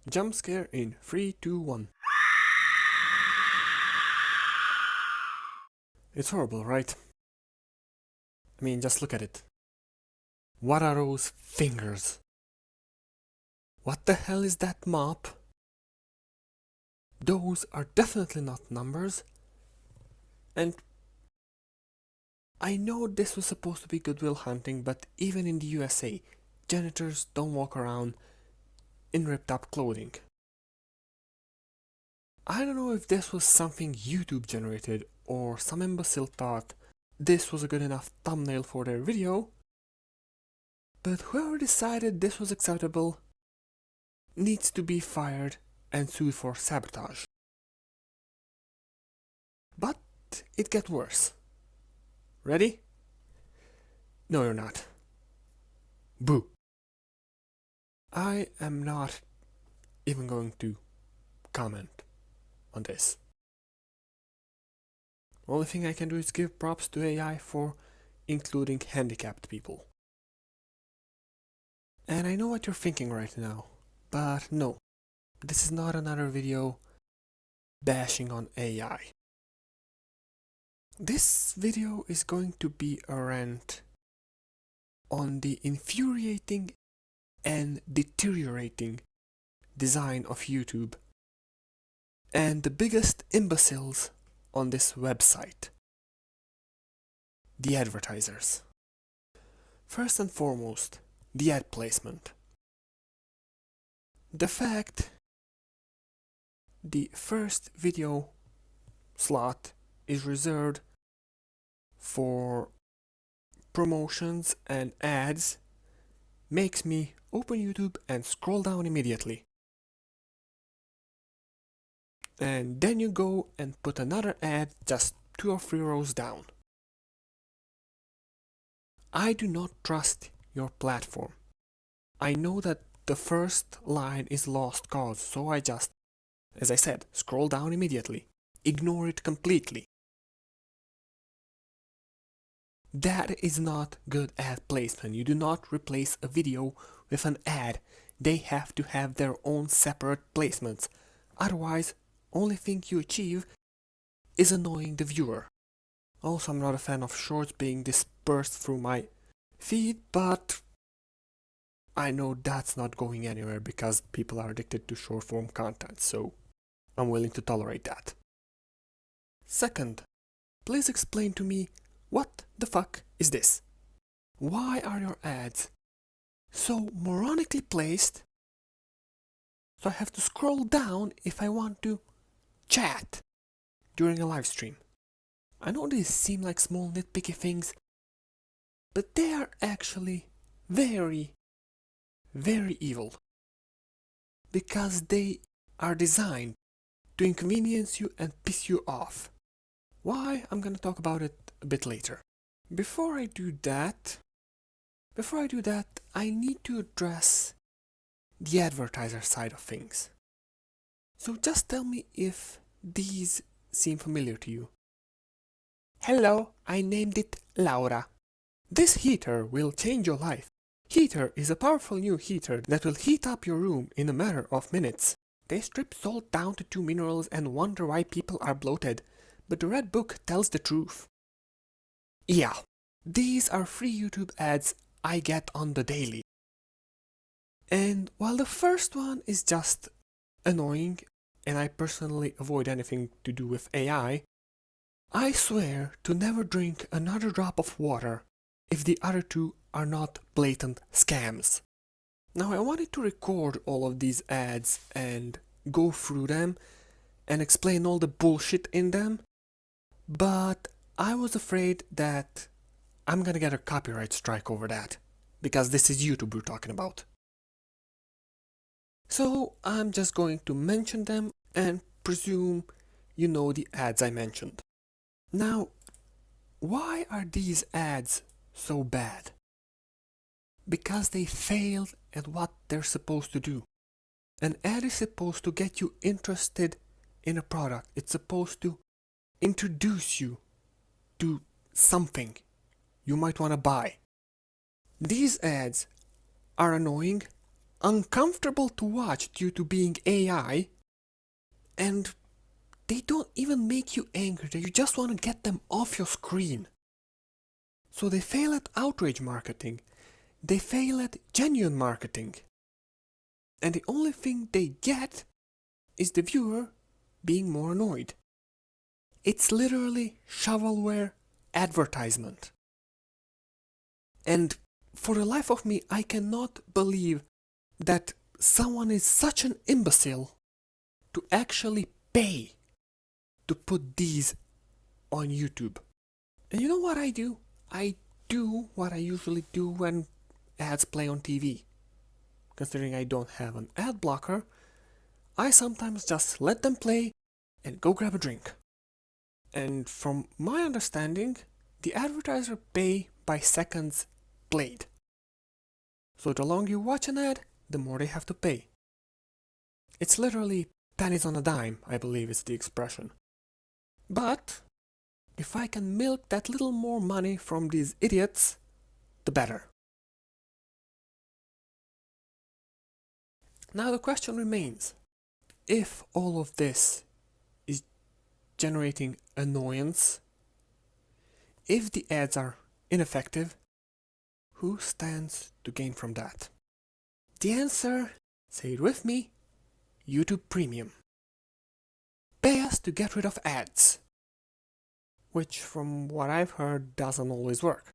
Jump scare in 3, 2, 1. It's horrible, right? I mean, just look at it. What are those fingers? What the hell is that mop? Those are definitely not numbers. And I know this was supposed to be Goodwill Hunting, but even in the USA, janitors don't walk around in ripped up clothing. I don't know if this was something YouTube generated or some imbecile thought this was a good enough thumbnail for their video, but whoever decided this was acceptable needs to be fired and sued for sabotage. But it gets worse. Ready? No, you're not. Boo. I am not even going to comment on this. Only thing I can do is give props to AI for including handicapped people. And I know what you're thinking right now, but no, this is not another video bashing on AI. This video is going to be a rant on the infuriating and deteriorating design of YouTube and the biggest imbeciles on this website, the advertisers. First and foremost, the ad placement. The fact the first video slot is reserved for promotions and ads makes me open YouTube and scroll down immediately. And then you go and put another ad just 2 or 3 rows down. I do not trust your platform. I know that the first line is lost cause, so I just, as I said, scroll down immediately. Ignore it completely. That is not good ad placement. You do not replace a video with an ad. They have to have their own separate placements. Otherwise, only thing you achieve is annoying the viewer. Also, I'm not a fan of shorts being dispersed through my feed, but I know that's not going anywhere because people are addicted to short form content, so I'm willing to tolerate that. Second, please explain to me what the fuck is this? Why are your ads so moronically placed so I have to scroll down if I want to chat during a live stream? I know these seem like small nitpicky things, but they are actually very, very evil. Because they are designed to inconvenience you and piss you off. Why? I'm gonna talk about it a bit later. Before I do that, I need to address the advertiser side of things. So just tell me if these seem familiar to you. Hello, I named it Laura. This heater will change your life. Heater is a powerful new heater that will heat up your room in a matter of minutes. They strip salt down to 2 minerals and wonder why people are bloated, but the Red Book tells the truth. Yeah, these are free YouTube ads I get on the daily. And while the first one is just annoying, and I personally avoid anything to do with AI, I swear to never drink another drop of water if the other two are not blatant scams. Now I wanted to record all of these ads and go through them and explain all the bullshit in them, but I was afraid that I'm gonna get a copyright strike over that, because this is YouTube we're talking about. So I'm just going to mention them and presume you know the ads I mentioned. Now, why are these ads so bad? Because they failed at what they're supposed to do. An ad is supposed to get you interested in a product. It's supposed to introduce you to something you might want to buy. These ads are annoying, uncomfortable to watch due to being AI, and they don't even make you angry, you just want to get them off your screen. So they fail at outrage marketing, they fail at genuine marketing, and the only thing they get is the viewer being more annoyed. It's literally shovelware advertisement. And for the life of me, I cannot believe that someone is such an imbecile to actually pay to put these on YouTube. And you know what I do? I do what I usually do when ads play on TV. Considering I don't have an ad blocker, I sometimes just let them play and go grab a drink. And from my understanding, the advertiser pay by seconds played. So the longer you watch an ad, the more they have to pay. It's literally pennies on a dime, I believe is the expression. But if I can milk that little more money from these idiots, the better. Now the question remains, if all of this is generating annoyance, if the ads are ineffective, who stands to gain from that? The answer, say it with me, YouTube Premium. Pay us to get rid of ads, which from what I've heard doesn't always work.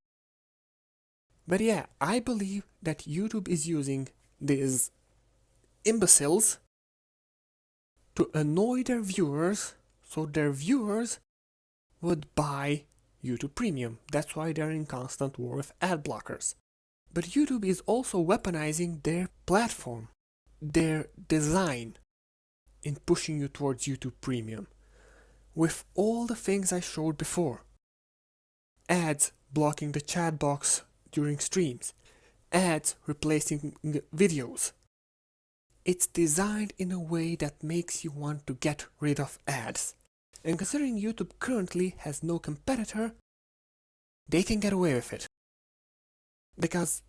But yeah, I believe that YouTube is using these imbeciles to annoy their viewers so their viewers would buy YouTube Premium. That's why they're in constant war with ad blockers. But YouTube is also weaponizing their platform, their design, in pushing you towards YouTube Premium. With all the things I showed before. Ads blocking the chat box during streams. Ads replacing videos. It's designed in a way that makes you want to get rid of ads. And considering YouTube currently has no competitor, they can get away with it. Because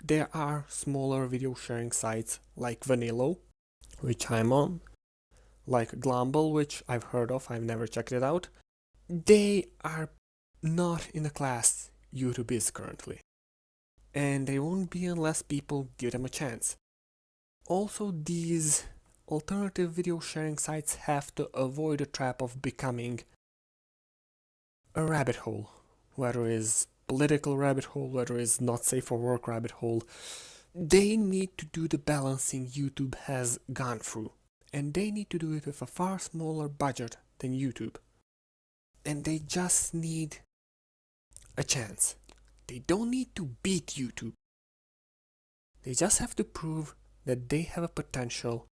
there are smaller video sharing sites like Vanillo, which I'm on, like Glumble, which I've heard of, I've never checked it out. They are not in the class YouTube is currently. And they won't be unless people give them a chance. Also, these alternative video sharing sites have to avoid the trap of becoming a rabbit hole, whether it's political rabbit hole, whether it's not safe for work rabbit hole. They need to do the balancing YouTube has gone through, and they need to do it with a far smaller budget than YouTube. And they just need a chance. They don't need to beat YouTube. They just have to prove that they have a potential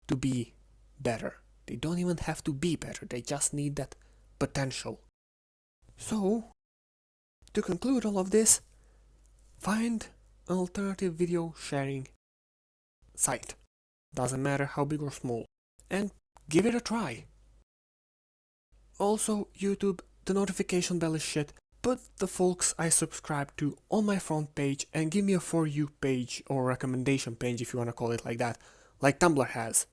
to be better. They don't even have to be better, they just need that potential. So, to conclude all of this, find an alternative video sharing site. Doesn't matter how big or small. And give it a try. Also, YouTube, the notification bell is shit. Put the folks I subscribe to on my front page and give me a For You page or recommendation page if you want to call it like that, like Tumblr has.